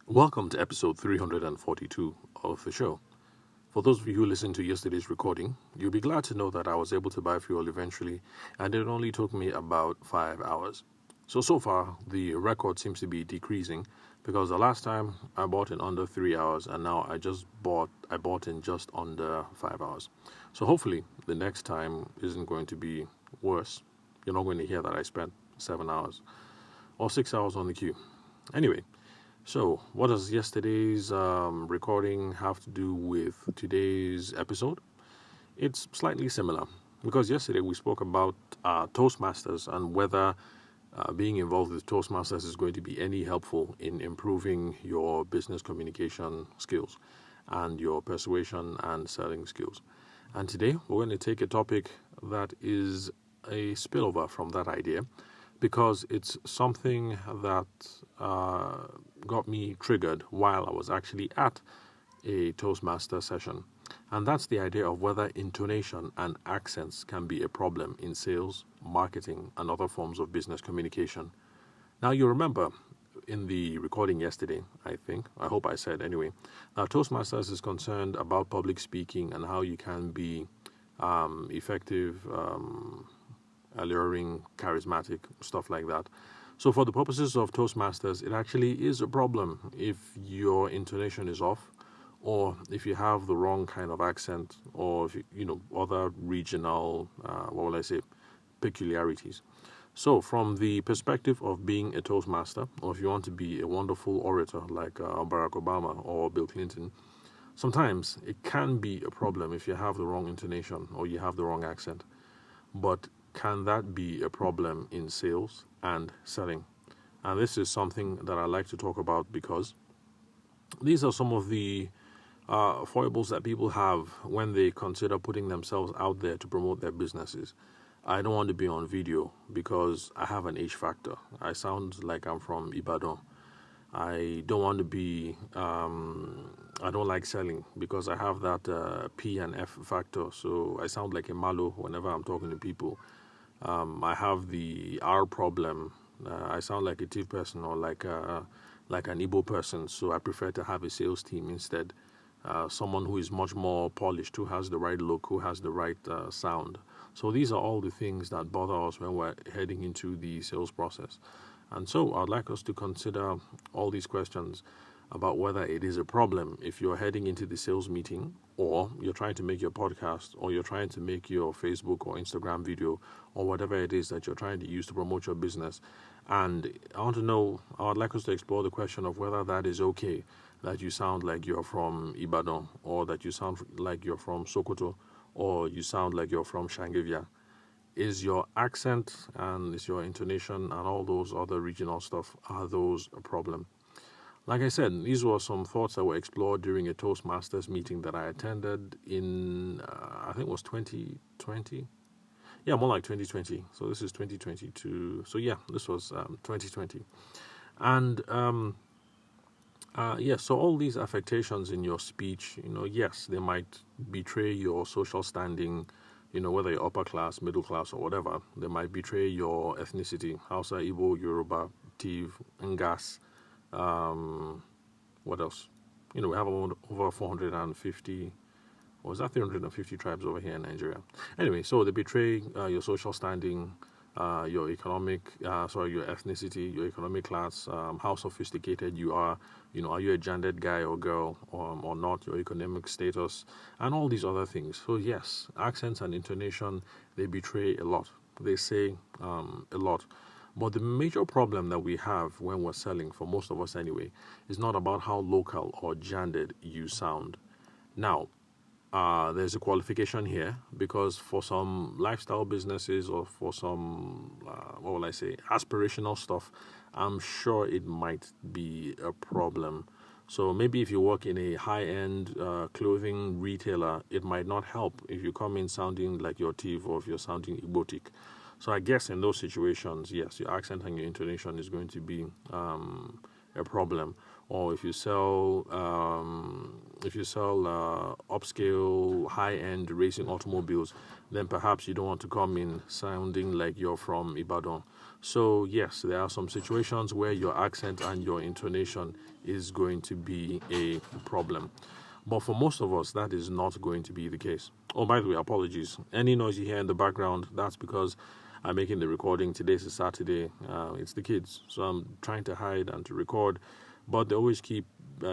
Welcome to episode 342 of the show. For those of you who listened to yesterday's recording, you'll be glad to know that I was able to buy fuel eventually, and it only took me about 5 hours. So far, the record seems to be decreasing because the last time I bought in under 3 hours, and now I bought in just under 5 hours. So hopefully, the next time isn't going to be worse. You're not going to hear that I spent 7 hours or 6 hours on the queue. Anyway, so, what does yesterday's recording have to do with today's episode? It's slightly similar because yesterday we spoke about Toastmasters and whether being involved with Toastmasters is going to be any helpful in improving your business communication skills and your persuasion and selling skills. And today we're going to take a topic that is a spillover from that idea because it's something that got me triggered while I was actually at a Toastmaster session. And that's the idea of whether intonation and accents can be a problem in sales, marketing, and other forms of business communication. Now, you remember in the recording yesterday, I hope I said anyway, Toastmasters is concerned about public speaking and how you can be effective, alluring, charismatic, stuff like that. So for the purposes of Toastmasters, it actually is a problem if your intonation is off, or if you have the wrong kind of accent, or if other regional, peculiarities. So from the perspective of being a Toastmaster, or if you want to be a wonderful orator like Barack Obama or Bill Clinton, sometimes it can be a problem if you have the wrong intonation or you have the wrong accent. But can that be a problem in sales and selling? And this is something that I like to talk about because these are some of the foibles that people have when they consider putting themselves out there to promote their businesses. I don't want to be on video because I have an H factor. I sound like I'm from Ibadan. I don't want to be, I don't like selling because I have that P and F factor. So I sound like a malo whenever I'm talking to people. I have the R problem. I sound like a thief person or like an Igbo person. So I prefer to have a sales team instead. Someone who is much more polished, who has the right look, who has the right sound. So these are all the things that bother us when we're heading into the sales process. And so I'd like us to consider all these questions about whether it is a problem if you're heading into the sales meeting, or you're trying to make your podcast, or you're trying to make your Facebook or Instagram video, or whatever it is that you're trying to use to promote your business. And I would like us to explore the question of whether that is okay, that you sound like you're from Ibadan, or that you sound like you're from Sokoto, or you sound like you're from Shangivia. Is your accent and is your intonation and all those other regional stuff, are those a problem? Like I said, these were some thoughts that were explored during a Toastmasters meeting that I attended in, I think it was 2020. Yeah, more like 2020. So this is 2022. So yeah, this was 2020. And so all these affectations in your speech, yes, they might betray your social standing, whether you're upper class, middle class, or whatever. They might betray your ethnicity, Hausa, Igbo, Yoruba, Tiv, Ngas. What else? We have over 450, or was that 350 tribes over here in Nigeria? Anyway, so they betray your social standing, your your ethnicity, your economic class, how sophisticated you are, are you a gendered guy or girl or not, your economic status, and all these other things. So yes, accents and intonation, they betray a lot. They say a lot. But the major problem that we have when we're selling, for most of us anyway, is not about how local or gendered you sound. Now, there's a qualification here because for some lifestyle businesses or for some, aspirational stuff, I'm sure it might be a problem. So maybe if you work in a high-end clothing retailer, it might not help if you come in sounding like your thief or if you're sounding Igbotic. So I guess in those situations, yes, your accent and your intonation is going to be a problem. Or if you sell upscale, high-end racing automobiles, then perhaps you don't want to come in sounding like you're from Ibadan. So yes, there are some situations where your accent and your intonation is going to be a problem. But for most of us, that is not going to be the case. Oh, by the way, apologies. Any noise you hear in the background, that's because I'm making the recording. Today's a Saturday. It's the kids. So I'm trying to hide and to record, but they always keep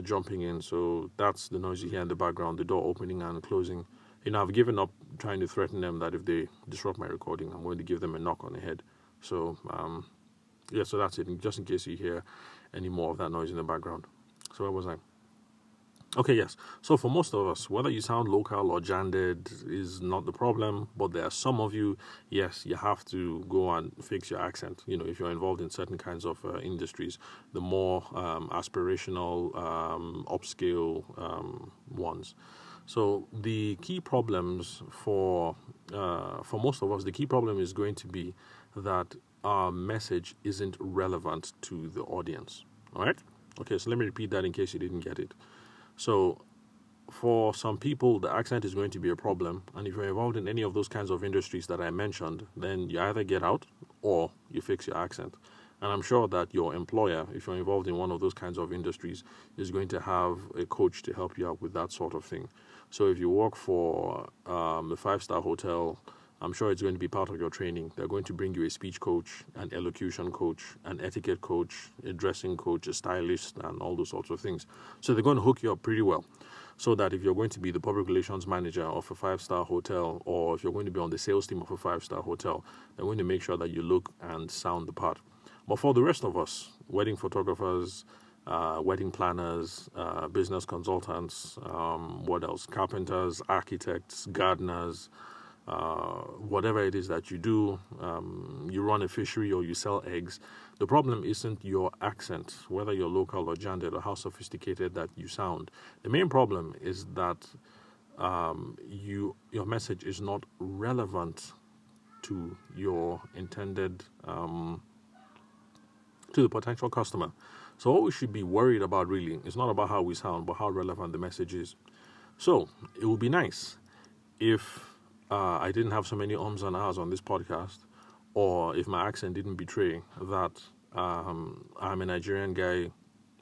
jumping in. So that's the noise you hear in the background, the door opening and closing. I've given up trying to threaten them that if they disrupt my recording, I'm going to give them a knock on the head. So, so that's it. Just in case you hear any more of that noise in the background. So where was I? Okay, yes. So for most of us, whether you sound local or janded is not the problem, but there are some of you, yes, you have to go and fix your accent. If you're involved in certain kinds of industries, the more aspirational, upscale ones. So the key problems for most of us, the key problem is going to be that our message isn't relevant to the audience. All right? Okay, so let me repeat that in case you didn't get it. So for some people, the accent is going to be a problem. And if you're involved in any of those kinds of industries that I mentioned, then you either get out or you fix your accent. And I'm sure that your employer, if you're involved in one of those kinds of industries, is going to have a coach to help you out with that sort of thing. So if you work for a five-star hotel, I'm sure it's going to be part of your training. They're going to bring you a speech coach, an elocution coach, an etiquette coach, a dressing coach, a stylist, and all those sorts of things. So they're going to hook you up pretty well so that if you're going to be the public relations manager of a five-star hotel, or if you're going to be on the sales team of a five-star hotel, they're going to make sure that you look and sound the part. But for the rest of us, wedding photographers, wedding planners, business consultants, what else? Carpenters, architects, gardeners, whatever it is that you do, you run a fishery or you sell eggs, the problem isn't your accent, whether you're local or janded or how sophisticated that you sound. The main problem is that your message is not relevant to your intended, to the potential customer. So what we should be worried about really is not about how we sound, but how relevant the message is. So it would be nice if I didn't have so many ums and ahs on this podcast, or if my accent didn't betray that I'm a Nigerian guy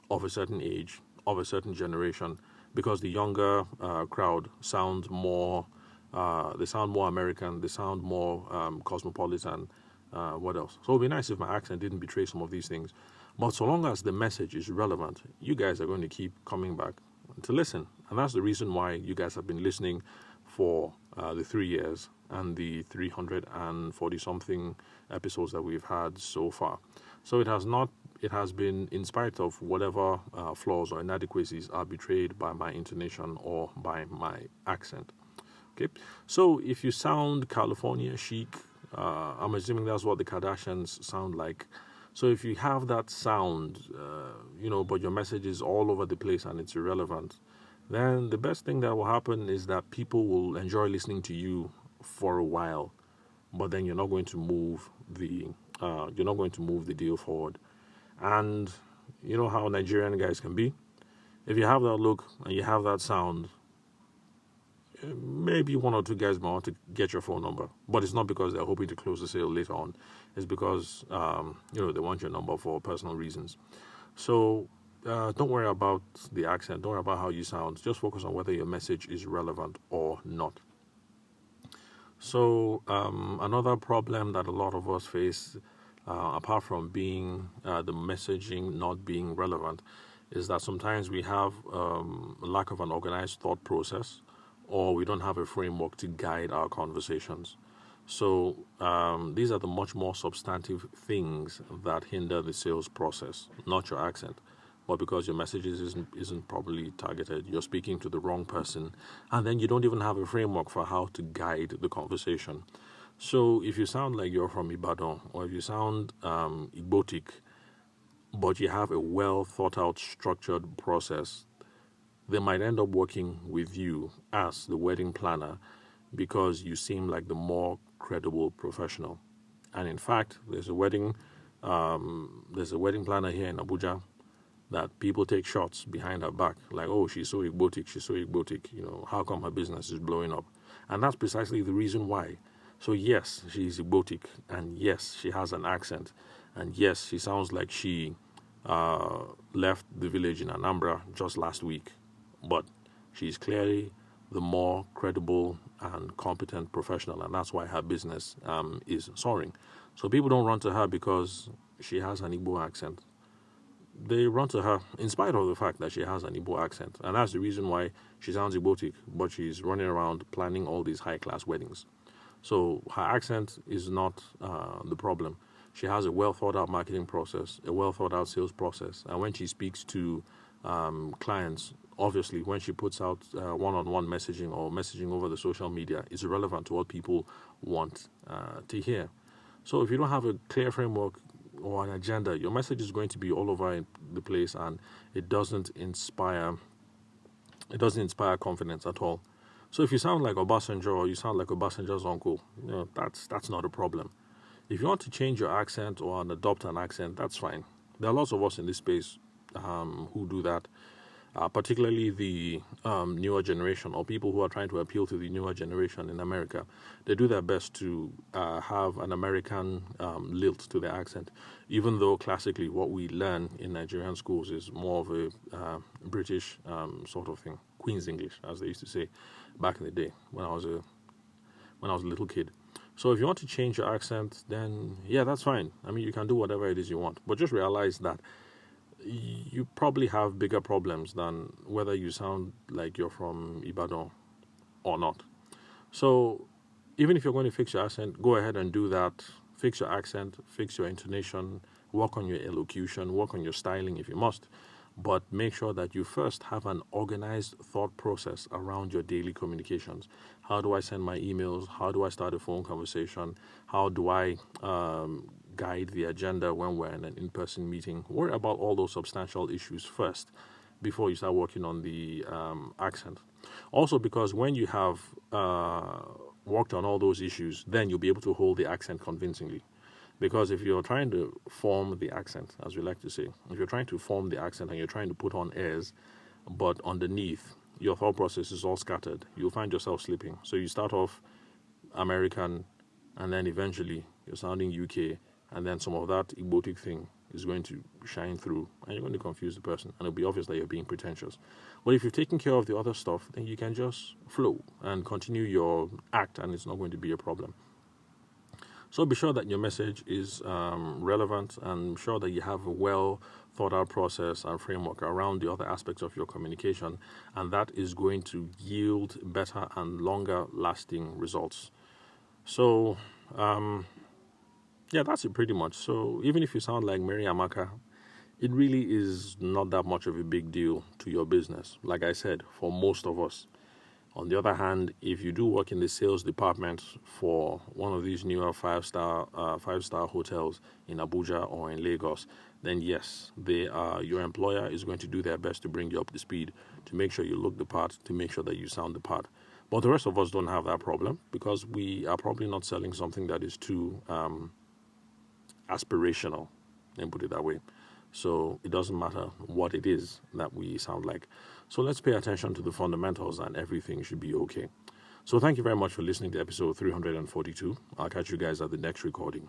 of a certain age, of a certain generation, because the younger crowd sound more, they sound more American, they sound more cosmopolitan. What else? So it would be nice if my accent didn't betray some of these things. But so long as the message is relevant, you guys are going to keep coming back to listen. And that's the reason why you guys have been listening for the 3 years and the 340-something episodes that we've had so far. So it has been in spite of whatever flaws or inadequacies are betrayed by my intonation or by my accent. Okay, so if you sound California chic, I'm assuming that's what the Kardashians sound like. So if you have that sound, but your message is all over the place and it's irrelevant, then the best thing that will happen is that people will enjoy listening to you for a while, but then you're not going to move the deal forward. And you know how Nigerian guys can be. If you have that look and you have that sound, maybe one or two guys might want to get your phone number, but it's not because they're hoping to close the sale later on. It's because they want your number for personal reasons. So don't worry about the accent. Don't worry about how you sound. Just focus on whether your message is relevant or not. So another problem that a lot of us face, apart from being the messaging not being relevant, is that sometimes we have a lack of an organized thought process, or we don't have a framework to guide our conversations. So these are the much more substantive things that hinder the sales process, not your accent. But because your message isn't properly targeted, you're speaking to the wrong person, and then you don't even have a framework for how to guide the conversation. So if you sound like you're from Ibadan, or if you sound Igbotic, but you have a well thought out, structured process, they might end up working with you as the wedding planner because you seem like the more credible professional. And in fact, there's a wedding planner here in Abuja that people take shots behind her back, like, oh, she's so Igbotic, how come her business is blowing up? And that's precisely the reason why. So yes, she's Igbotic, and yes, she has an accent, and yes, she sounds like she left the village in Anambra just last week, but she's clearly the more credible and competent professional, and that's why her business is soaring. So people don't run to her because she has an Igbo accent. They run to her in spite of the fact that she has an Igbo accent, and that's the reason why she sounds Igbotic, but she's running around planning all these high-class weddings. So her accent is not the problem. She has a well-thought-out marketing process, a well-thought-out sales process, and when she speaks to clients, obviously, when she puts out one-on-one messaging or messaging over the social media, it's irrelevant to what people want to hear. So if you don't have a clear framework or an agenda, your message is going to be all over the place, and it doesn't inspire confidence at all. So if you sound like Obasanjo or you sound like Obasanjo's uncle, that's not a problem. If you want to change your accent or adopt an accent, that's fine. There are lots of us in this space who do that, particularly the newer generation or people who are trying to appeal to the newer generation in America. They do their best to have an American lilt to their accent, even though classically what we learn in Nigerian schools is more of a British sort of thing, Queen's English, as they used to say back in the day when I was a little kid. So if you want to change your accent, then yeah, that's fine. I mean, you can do whatever it is you want, but just realize that you probably have bigger problems than whether you sound like you're from Ibadan or not. So even if you're going to fix your accent, go ahead and do that. Fix your accent, fix your intonation, work on your elocution, work on your styling if you must. But make sure that you first have an organized thought process around your daily communications. How do I send my emails? How do I start a phone conversation? How do I guide the agenda when we're in an in-person meeting? Worry about all those substantial issues first before you start working on the accent. Also, because when you have worked on all those issues, then you'll be able to hold the accent convincingly. Because if you're trying to form the accent, as we like to say, if you're trying to form the accent and you're trying to put on airs, but underneath your thought process is all scattered, you'll find yourself slipping. So you start off American, and then eventually you're sounding UK, and then some of that Igbotic thing is going to shine through, and you're going to confuse the person, and it'll be obvious that you're being pretentious. But if you've taken care of the other stuff, then you can just flow and continue your act, and it's not going to be a problem. So be sure that your message is relevant, and sure that you have a well thought out process and framework around the other aspects of your communication, and that is going to yield better and longer lasting results. So yeah, that's it pretty much. So even if you sound like Mary Amaka, it really is not that much of a big deal to your business, like I said, for most of us. On the other hand, if you do work in the sales department for one of these newer five-star hotels in Abuja or in Lagos, then yes, your employer is going to do their best to bring you up to speed, to make sure you look the part, to make sure that you sound the part. But the rest of us don't have that problem because we are probably not selling something that is too aspirational, let me put it that way. So it doesn't matter what it is that we sound like. So let's pay attention to the fundamentals and everything should be okay. So thank you very much for listening to episode 342. I'll catch you guys at the next recording.